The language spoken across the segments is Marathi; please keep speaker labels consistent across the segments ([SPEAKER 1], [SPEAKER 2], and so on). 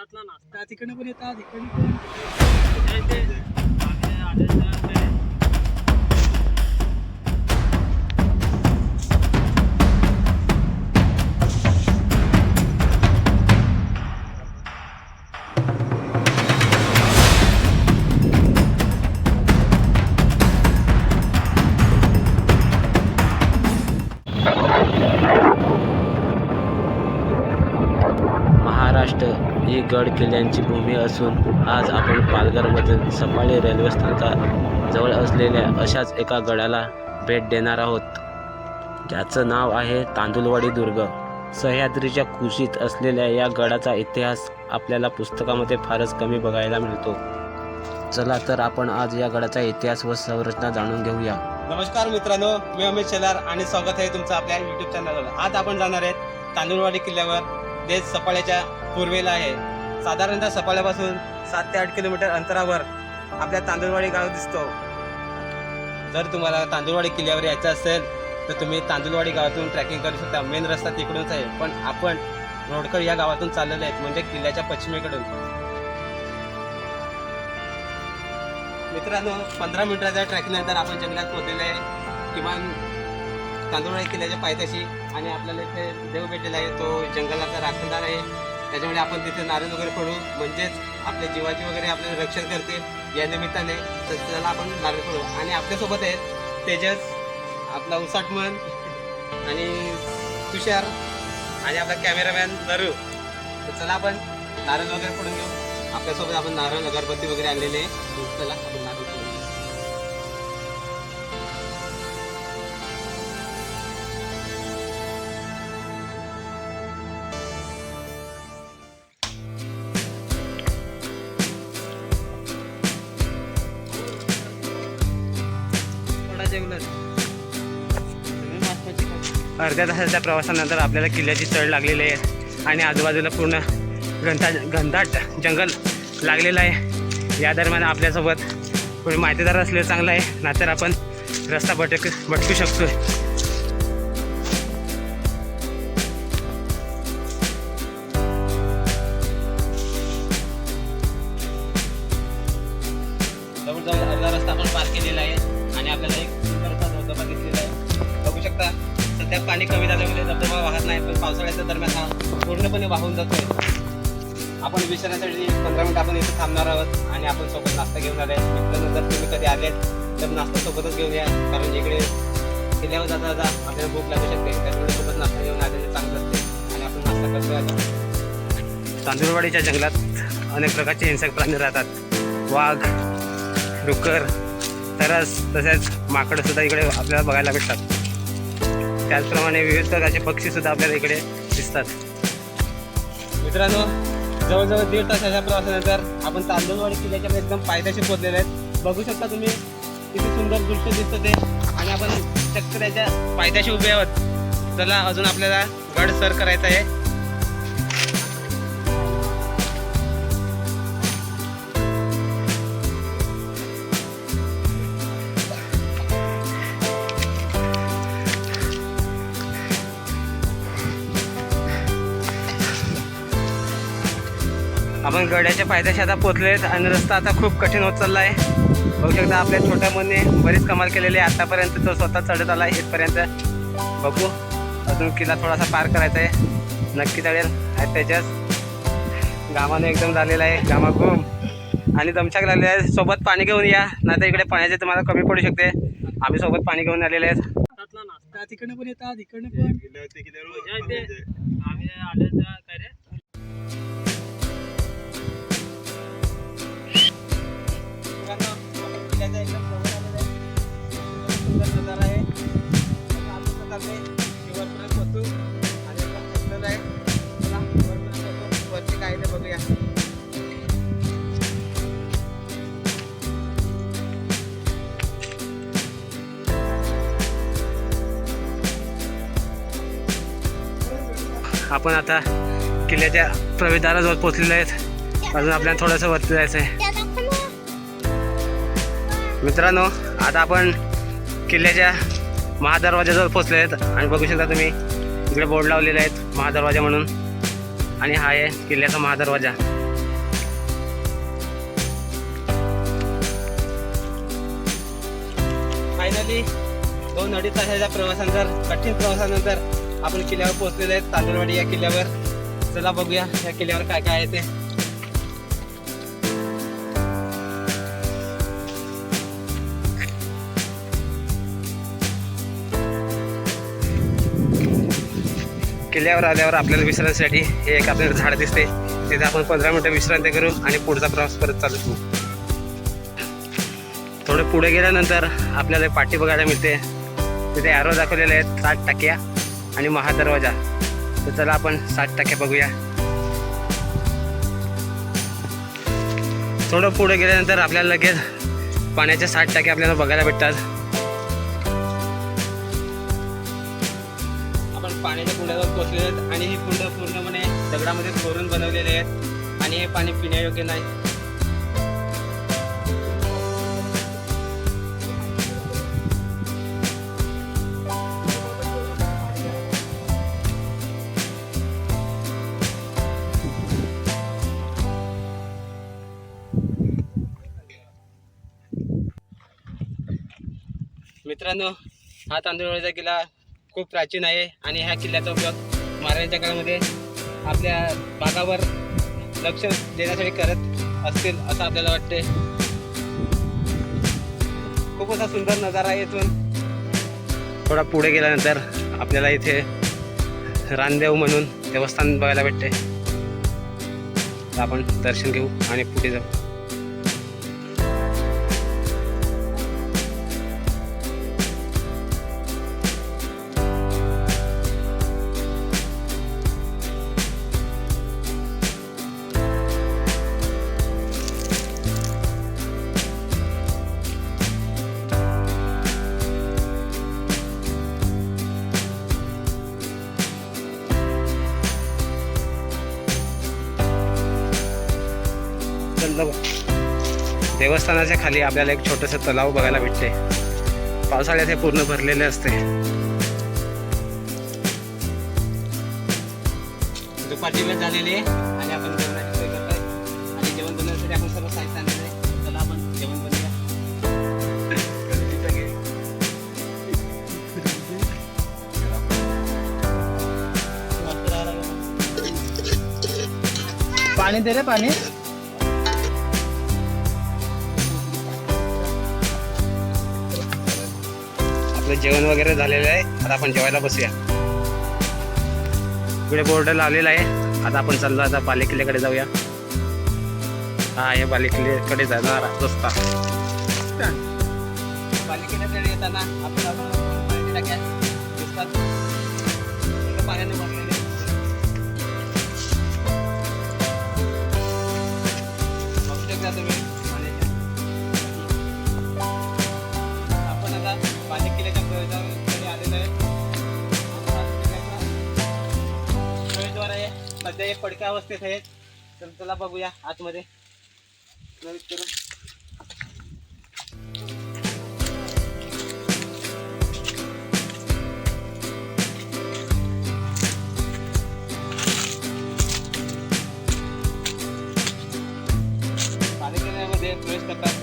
[SPEAKER 1] तिकडनं पण येतात इकडनं पण
[SPEAKER 2] महाराष्ट्र ही गड किल्ल्यांची भूमी असून आज आपण पालघरमधील सफाळे रेल्वे स्थानकाजवळ असलेल्या अशाच एका गडाला भेट देणार आहोत, ज्याचं नाव आहे तांदुळवाडी दुर्ग. सह्याद्रीच्या कुशीत असलेल्या या गडाचा इतिहास आपल्याला पुस्तकामध्ये फारच कमी बघायला मिळतो. चला तर आपण आज या गडाचा इतिहास व संरचना जाणून घेऊया.
[SPEAKER 3] नमस्कार मित्रांनो, मी अमित शेलार आणि स्वागत आहे तुमचं आपल्या यूट्यूब चॅनलवर. आज आपण जाणार आहेत तांदुळवाडी किल्ल्यावर, जे सफाळ्याच्या पूर्वेला आहे. साधारणतः सफाळ्यापासून 7 ते 8 किलोमीटर अंतरावर आपल्या तांदुळवाडी गाव दिसतो. जर तुम्हाला तांदुळवाडी किल्ल्यावर यायचं असेल तर तुम्ही तांदुळवाडी गावातून ट्रॅकिंग करू शकता. मेन रस्ता तिकडूनच आहे, पण आपण रोडकड या गावातून चाललेले आहेत, म्हणजे किल्ल्याच्या पश्चिमेकडून. मित्रांनो, 15 मिनिटाच्या ट्रॅकिंगनंतर आपण जंगलात पोहोचलेले आहे, किमान तांदुळवाडी किल्ल्याच्या पायथ्याशी. आणि आपल्याला इथे देव भेटलेला आहे, तो जंगलाचा राखणदार आहे. त्याच्यामुळे आपण तिथे नारळ वगैरे फोडू, म्हणजेच आपल्या जीवाची वगैरे आपल्याला रक्षण करतील या निमित्ताने. तर त्याला आपण नारळ फोडू. आणि आपल्यासोबत आहेत तेजस, आपला उसाटमन आणि तुषार आणि आपला कॅमेरामॅन नरू. तर चला आपण नारळ वगैरे फोडून घेऊ. आपल्यासोबत आपण नारळ अगरबत्ती वगैरे आणलेले आहे. चला आपण नारळ फोडून घेऊ. अर्ध्या तासाच्या प्रवासानंतर आपल्याला किल्ल्याची चढ लागलेली आहे आणि आजूबाजूला पूर्ण घनदाट जंगल लागलेलं आहे. या दरम्यान आपल्यासोबत कोणी माहितीदार असलेलं चांगलं आहे, नाहीतर आपण रस्ता भटकू शकतोय. जवळजवळ अर्धा रस्ता आपण पार केलेला आहे आणि आपल्याला एक सुंदरसा धबधबा दिसलेला आहे. बघू शकता, सध्या पाणी कमी झाल्यामुळे धबधबा वाहत नाही, पण पावसाळ्याच्या दरम्यान हा पूर्णपणे वाहून जातोय. आपण विश्रांतीसाठी 15 मिनिट आपण इथे थांबणार आहोत आणि आपण सोबत नाश्ता घेऊन आले. मित्रांनो, जर तुम्ही कधी आलेत तर नाश्ता सोबतच घेऊन या, कारण इकडे किल्ल्यावर जाता जाता आपल्याला भूक लागू शकते. त्यामुळे सोबत नाश्ता घेऊन आलेले चांगलं असते आणि आपण नाश्ता करतोय आता. तांदुळवाडीच्या जंगलात अनेक प्रकारचे हिंसक प्राणी राहतात. वाघ, डुक्कर, तरस, तसेच माकडं सुद्धा इकडे आपल्याला बघायला भेटतात. त्याचप्रमाणे विविध प्रकारचे पक्षी सुद्धा आपल्याला इकडे दिसतात. मित्रांनो, जवळजवळ 1.5 तासाच्या प्रवासानंतर आपण तांदुळवाडी किल्ल्याच्या एकदम पायथ्याशी पोहोचलेले आहेत. बघू शकता तुम्ही, किती सुंदर दृश्य दिसतं ते. आणि आपण चक्क त्याच्या पायथ्याशी उभे आहोत. चला, अजून आपल्याला गड सर करायचा आहे. आपण गडाच्या पायथ्याशी आता पोहोचलेत आणि रस्ता आता खूप कठीण होत चालला आहे. बघू शकता, आपल्या छोट्या मुलाने बरीच कमाल केलेली आहे. आतापर्यंत तो स्वतः चढत आला आहे इथपर्यंत. बघू, अजून किल्ला थोडासा पार करायचा आहे. नक्की चढेल. त्याच्याच घामाने एकदम झालेला आहे, घामाघूम आणि दमछाक लागलेला आहे. सोबत पाणी घेऊन या, नाही तर इकडे पाण्याचे तुम्हाला कमी पडू शकते. आम्ही सोबत पाणी घेऊन आलेले आहेत.
[SPEAKER 1] तिकडनं पण येतात इकडनं पण
[SPEAKER 3] बघूया. आपण आता किल्ल्याच्या प्रवेशद्वाराजवळ पोहोचलेले आहेत. अजून आपल्याला थोडंसं वरती जायचं आहे. मित्रांनो, आता आपण किल्ल्याच्या महादरवाज्याजवळ पोहोचले आहेत आणि बघू शकता तुम्ही, इकडे बोर्ड लावलेले आहेत महादरवाजा म्हणून. आणि हा आहे किल्ल्याचा महादरवाजा. फायनली 2-2.5 तासाच्या प्रवासानंतर, कठीण प्रवासानंतर आपण किल्ल्यावर पोहोचलेले आहेत, तांदूळवाडी या किल्ल्यावर. चला बघूया या किल्ल्यावर काय काय आहे ते. किल्ल्यावर आल्यावर आपल्याला विश्रांतीसाठी हे एक आपल्याला झाड दिसते, तिथे आपण 15 मिनिटं विश्रांती करू आणि पुढचा प्रवास परत चालू करू. थोडं पुढे गेल्यानंतर आपल्याला पाटी बघायला मिळते, तिथे ॲरो दाखवलेले आहेत 60 टाक्या आणि महादरवाजा. तर चला आपण 60 टाक्या बघूया. थोडं पुढे गेल्यानंतर आपल्याला लगेच पाण्याच्या 60 टाक्या आपल्याला बघायला भेटतात. आपण पाण्याच्या कुंडावर पोहोचलेले आहेत आणि ही कुंड पूर्णपणे दगडामध्ये कोरून बनवलेले आहेत आणि हे पाणी पिण्यायोग्य नाही. मित्रांनो, हा तांदूळवाडीचा किल्ला खूप प्राचीन आहे आणि ह्या किल्ल्याचा उपयोग महाराजांच्या काळामध्ये आपल्या भागावर लक्ष देण्यासाठी करत असतील असं आपल्याला वाटते. खूप असा सुंदर नजारा आहे इथून. थोडा पुढे गेल्यानंतर आपल्याला इथे रानदेव म्हणून देवस्थान बघायला भेटते. तर आपण दर्शन घेऊ आणि पुढे जाऊ. देवस्थानाच्या खाली आपल्याला एक छोटंसं तलाव बघायला भेटते. पावसाळ्यात हे पूर्ण भरलेले असते. दुपारची वेळ झालेली आहे आणि आपण जेवणाची सोय करतोय आणि जेवण बनवण्यासाठी आपण सर्व साहित्य आणलेलं आहे. चला आपण जेवण बनवूया.
[SPEAKER 1] पाणी दे रे, पाणी.
[SPEAKER 3] आपलं जेवण वगैरे झालेलं आहे. आता आपण जेवायला बसूया. इकडे बोर्ड लावलेला आहे. आता आपण चाललो आता बालेकिल्ल्याकडे जाऊया. हा हे बालेकिल्ल्याकडे जाणारा रस्ता. बालेकिल्ल्याकडे येताना आपल्याला टाक्या दिसतात, पाण्याने भरलेले. बघू शकता तुम्ही आपण आता बालेकिल्ल्याच्या प्रवेशाकडे आलेलो आहे. प्रवेशद्वार आहे, सध्या एक पडक्या अवस्थेत आहे. तर चला बघूया आतमध्ये प्रवेश करू. बालेकिल्ल्यामध्ये प्रवेश करतात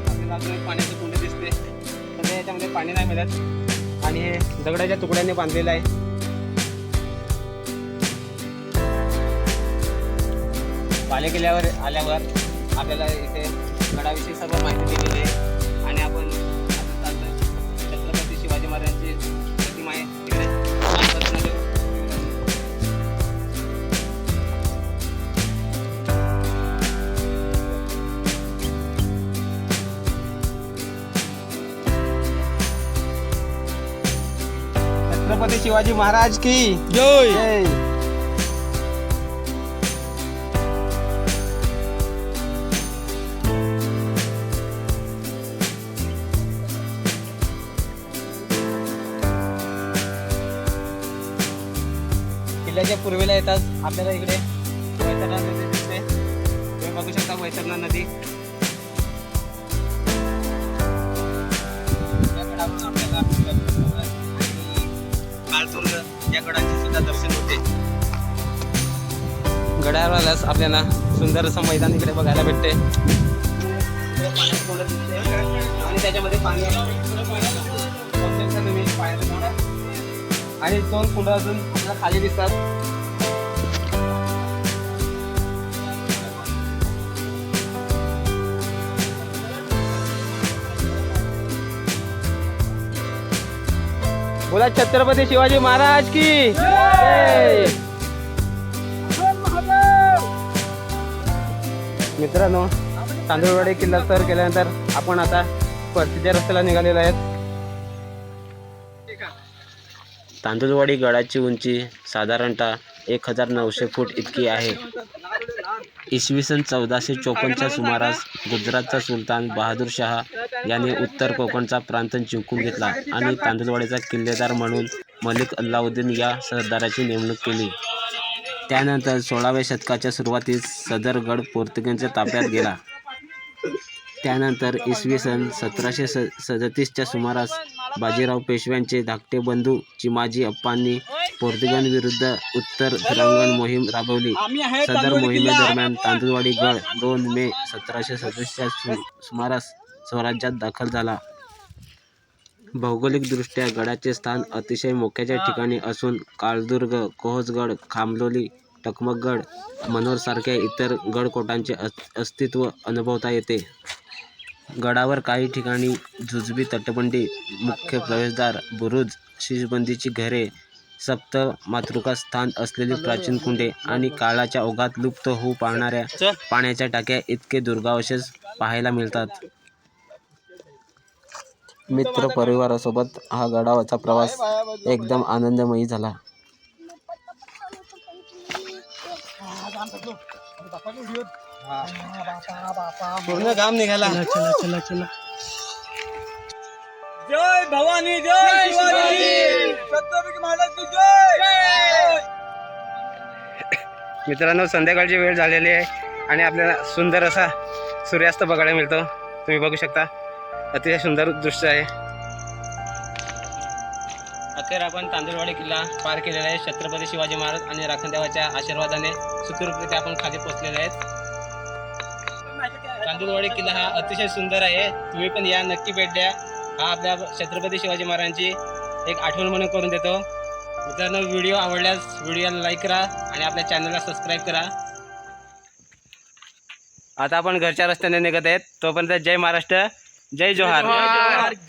[SPEAKER 3] आपल्याला अजून पाण्याची कुंडी दिसते. सध्या याच्यामध्ये पाणी नाही मिळत आणि हे दगडाच्या तुकड्याने बांधलेलं आहे. बालेकिल्ल्यावर आल्यावर आपल्याला इथे गडाविषयी सर्व माहिती दिलेली आहे आणि आपण आता चाललोय छत्रपती शिवाजी महाराजांची प्रतिमा आहे तिकडे मार्गदर्शन देऊ. छत्रपती शिवाजी महाराज की
[SPEAKER 1] जय.
[SPEAKER 3] जय. किल्ल्याच्या पूर्वेला येतात आपल्याला इकडे वैतरणा नदी दिसते. तुम्ही बघू शकता वैतरणा नदी. या गडावरून आपल्याला आणि काळतुंग या गडाचे सुद्धा दर्शन होते. गडावर आल्यास आपल्याला सुंदर असं मैदान इकडे बघायला भेटते. पाण्यात कोंड दिसते आणि त्याच्यामध्ये पाणी आहे. बघू शकता तुम्ही पाण्याचं कोंड आणि 2 कुंड अजून आपल्याला खाली दिसतात. बोला छत्रपती शिवाजी महाराज की जय. मित्रांनो, तांदूळवाडी किल्ला सर केल्यानंतर आपण आता परतीच्या रस्त्याला निघालेलो आहेत.
[SPEAKER 2] तांदूळवाडी गडाची उंची साधारणतः 1900 फूट इतकी आहे. इसवी सन 1454च्या सुमारास गुजरातचा सुलतान बहादूर शाह याने उत्तर कोकणचा प्रांत जिंकून घेतला आणि तांदूळवाडीचा किल्लेदार म्हणून मलिक अल्लाउद्दीन या सरदाराची नेमणूक केली. त्यानंतर 16व्या शतकाच्या सुरुवातीस सदर गड पोर्तुगीजांच्या ताब्यात गेला. त्यानंतर इसवी सन 1737च्या सुमारास बाजीराव पेशव्यांचे धाकटे बंधू चिमाजी अप्पांनी पोर्तुगीजांविरुद्ध उत्तर फिरंगण मोहीम राबवली. सदर मोहिमेदरम्यान तांदूळवाडी गड 2 मे 1737च्या सुमारास स्वराज्यात दाखल झाला. भौगोलिकदृष्ट्या गडाचे स्थान अतिशय मोक्याच्या ठिकाणी असून काळदुर्ग, कोहसगड, खामलोली, टकमकगड, मनोरसारख्या इतर गडकोटांचे अस्तित्व अनुभवता येते. गडावर काही ठिकाणी जुजबी तटबंदी, मुख्य प्रवेशद्वार, बुरुज, शिशबंदीची घरे, सप्त मातृका स्थान असलेली प्राचीन कुंडे आणि काळाच्या ओघात लुप्त होऊ पाहणाऱ्या पाण्याच्या टाक्या इतके दुर्गावशेष पाहायला मिळतात. मित्र परिवारासोबत हा गडावरचा प्रवास एकदम आनंदमयी झाला.
[SPEAKER 3] पूर्ण काम निघाला.
[SPEAKER 1] चला चला चला. जय भवानी, जय शिवाजी, छत्रपती महाराज की जय.
[SPEAKER 3] मित्रांनो, संध्याकाळची वेळ झालेली आहे आणि आपल्याला सुंदर असा सूर्यास्त बघायला मिळतो. तुम्ही बघू शकता, अतिशय सुंदर दृश्य आहे. अखेर आपण तांदूळवाडी किल्ला पार केलेला आहे. छत्रपती शिवाजी महाराज आणि राखणदेवाच्या आशीर्वादाने सुखरूपरित्या आपण खाली पोहोचलेले आहेत. तांदूळवाडी किल्ला हा अतिशय सुंदर आहे. तुम्ही पण या, नक्की भेट द्या. हा आपल्या छत्रपती शिवाजी महाराजांची एक आठवण म्हणून करून देतो. मित्रांनो, व्हिडिओ आवडल्यास व्हिडिओला लाईक करा आणि आपल्या चॅनलला सबस्क्राईब करा. आता आपण घरच्या रस्त्याने निघत आहेत. तोपर्यंत जय महाराष्ट्र, जय जोहार.